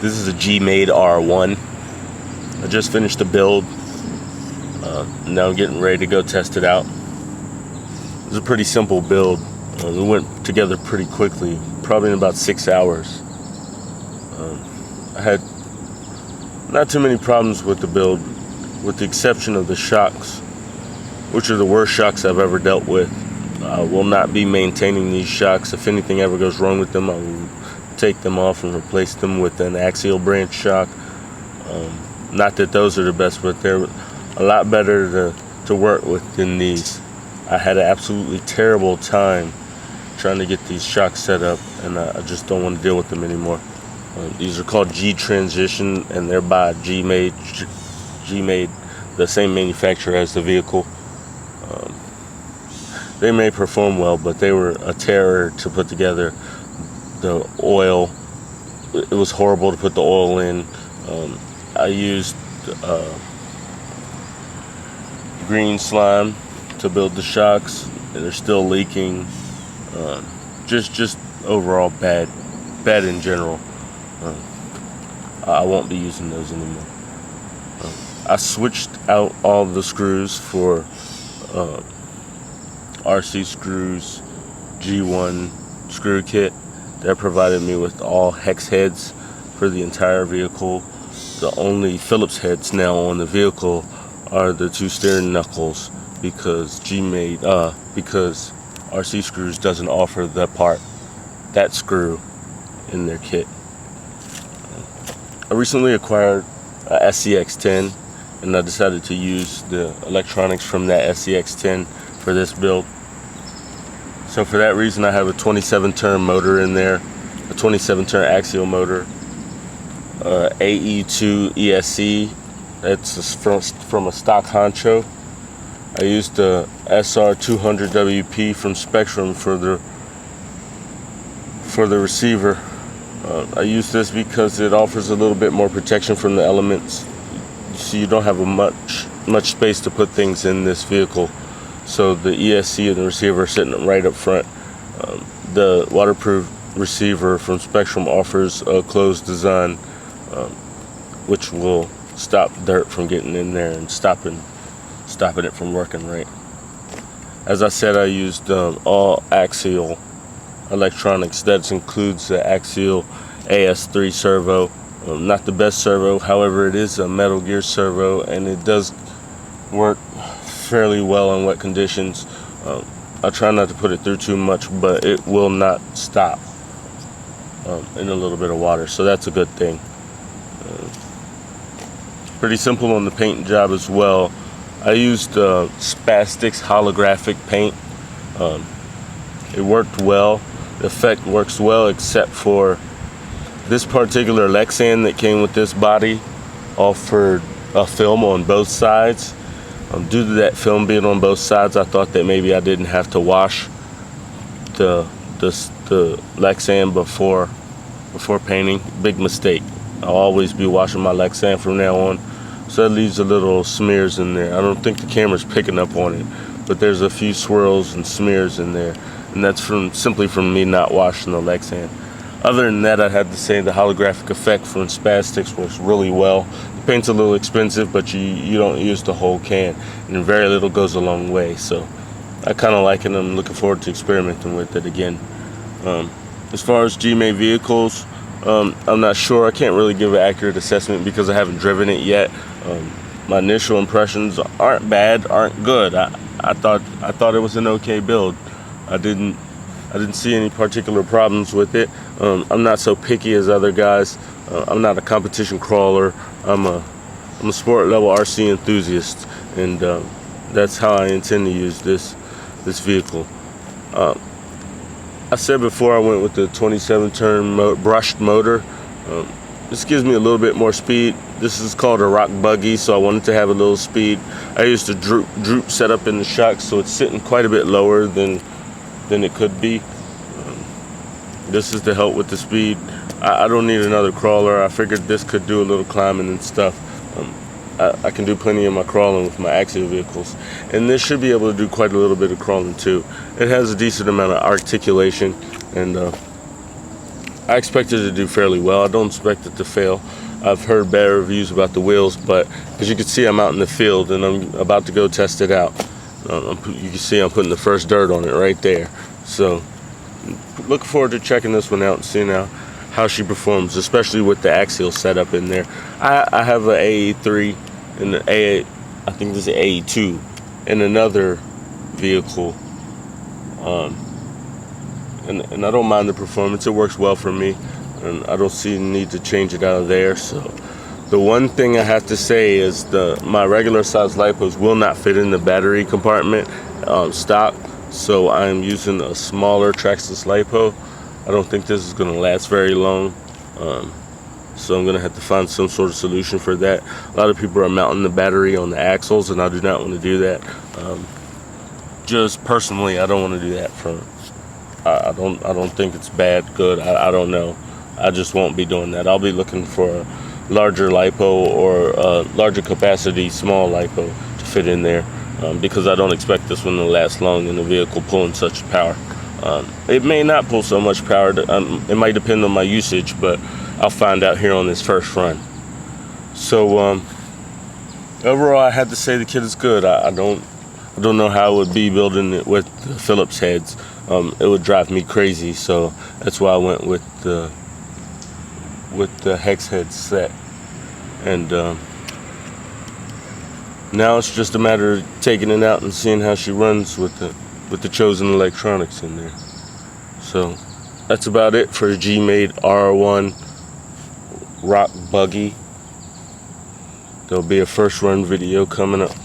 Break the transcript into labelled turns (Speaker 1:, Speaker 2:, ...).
Speaker 1: This is a G-Made R1. I just finished the build. Now I'm getting ready to go test it out. It was a pretty simple build. It went together pretty quickly, probably in about 6 hours. I had not too many problems with the build, with the exception of the shocks, which are the worst shocks I've ever dealt with. I will not be maintaining these shocks. If anything ever goes wrong with them, I will take them off and replace them with an axial branch shock. Not that those are the best, but they're a lot better to work with than these. I had an absolutely terrible time trying to get these shocks set up, and I just don't want to deal with them anymore. These are called G-Transition, and they're by G-Made, the same manufacturer as the vehicle. They may perform well, but they were a terror to put together. The oil, it was horrible to put the oil in. I used green slime to build the shocks, and they're still leaking. Just overall bad in general. I won't be using those anymore. I switched out all the screws for RC Screws G1 screw kit. That provided me with all hex heads for the entire vehicle. The only Phillips heads now on the vehicle are the 2 steering knuckles, because because RC Screws doesn't offer that screw in their kit. I recently acquired a SCX-10, and I decided to use the electronics from that SCX-10 for this build. So for that reason, I have a 27-turn motor in there, a 27-turn axial motor, AE2 ESC. That's from a stock honcho. I used the SR200WP from Spectrum for the receiver. I use this because it offers a little bit more protection from the elements, so you don't have much space to put things in this vehicle. So the ESC and the receiver are sitting right up front. The waterproof receiver from Spectrum offers a closed design, which will stop dirt from getting in there and stopping it from working right. As I said, I used all axial electronics. That includes the axial AS3 servo. Not the best servo, however, it is a Metal Gear servo, and it does work fairly well in wet conditions. I try not to put it through too much, but it will not stop in a little bit of water, so that's a good thing. Pretty simple on the paint job as well. I used Spastics holographic paint. It worked well. The effect works well, except for this particular Lexan that came with this body offered a film on both sides. Due to that film being on both sides, I thought that maybe I didn't have to wash the Lexan before painting. Big mistake. I'll always be washing my Lexan from now on. So that leaves a little smears in there. I don't think the camera's picking up on it, but there's a few swirls and smears in there, and that's simply from me not washing the Lexan. Other than that, I had to say the holographic effect from Spastics works really well. The paint's a little expensive, but you don't use the whole can, and very little goes a long way. So I kind of like it, and I'm looking forward to experimenting with it again. As far as G-Made vehicles, I'm not sure. I can't really give an accurate assessment because I haven't driven it yet. My initial impressions aren't bad, aren't good. I thought it was an okay build. I didn't see any particular problems with it. I'm not so picky as other guys. I'm not a competition crawler. I'm a sport level RC enthusiast, and that's how I intend to use this vehicle. I said before I went with the 27-turn brushed motor. This gives me a little bit more speed. This is called a rock buggy, so I wanted to have a little speed. I used a droop setup in the shock, so it's sitting quite a bit lower than it could be. This is to help with the speed. I don't need another crawler. I figured this could do a little climbing and stuff. I can do plenty of my crawling with my axial vehicles, and this should be able to do quite a little bit of crawling too. It has a decent amount of articulation. and I expect it to do fairly well. I don't expect it to fail. I've heard bad reviews about the wheels, but as you can see, I'm out in the field and I'm about to go test it out. You can see I'm putting the first dirt on it right there. So looking forward to checking this one out and seeing how she performs, especially with the axial setup in there. I have an AE3 and the I think this is AE2 in another vehicle, and I don't mind the performance. It works well for me, and I don't see the need to change it out of there. So the one thing I have to say is my regular size lipos will not fit in the battery compartment stock, so I'm using a smaller trackless lipo. I don't think this is going to last very long, so I'm going to have to find some sort of solution for that. A lot of people are mounting the battery on the axles, and I do not want to do that. Just personally, I don't want to do that. I don't think it's bad, good. I don't know. I just won't be doing that. I'll be looking for a larger lipo or a larger capacity small lipo to fit in there, because I don't expect this one to last long in the vehicle pulling such power. It may not pull so much power. It might depend on my usage, but I'll find out here on this first run. So overall, I had to say the kit is good. I don't know how I would be building it with the Phillips heads. It would drive me crazy, so that's why I went with the hex head set. And now it's just a matter of taking it out and seeing how she runs with the chosen electronics in there. So that's about it for G-Made R1 Rock Buggy. There'll be a first run video coming up.